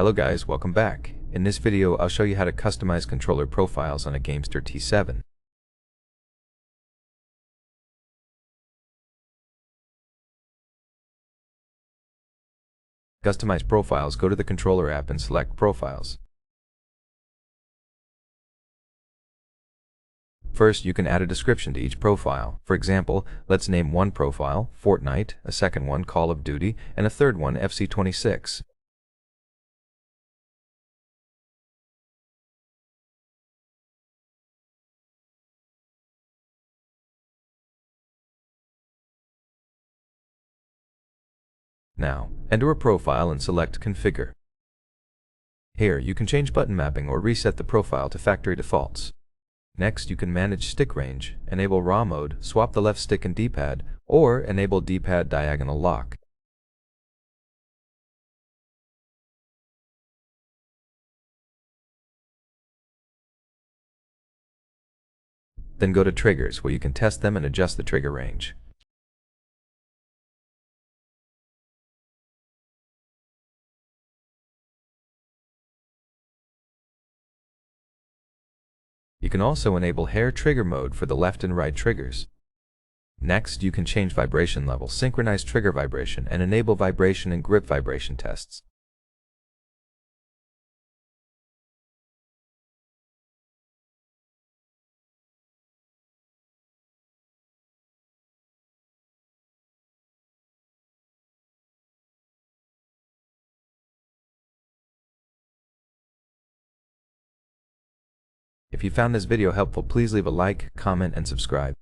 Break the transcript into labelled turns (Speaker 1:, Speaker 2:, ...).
Speaker 1: Hello guys, welcome back. In this video, I'll show you how to customize controller profiles on a GameSir T7. Customize profiles, go to the controller app and select Profiles. First, you can add a description to each profile. For example, let's name one profile, Fortnite, a second one, Call of Duty, and a third one, FC26. Now, enter a profile and select Configure. Here, you can change button mapping or reset the profile to factory defaults. Next, you can manage stick range, enable RAW mode, swap the left stick and D-pad, or enable D-pad diagonal lock. Then go to Triggers, where you can test them and adjust the trigger range. You can also enable hair trigger mode for the left and right triggers. Next, you can change vibration level, synchronize trigger vibration, and enable vibration and grip vibration tests. If you found this video helpful, please leave a like, comment, and subscribe.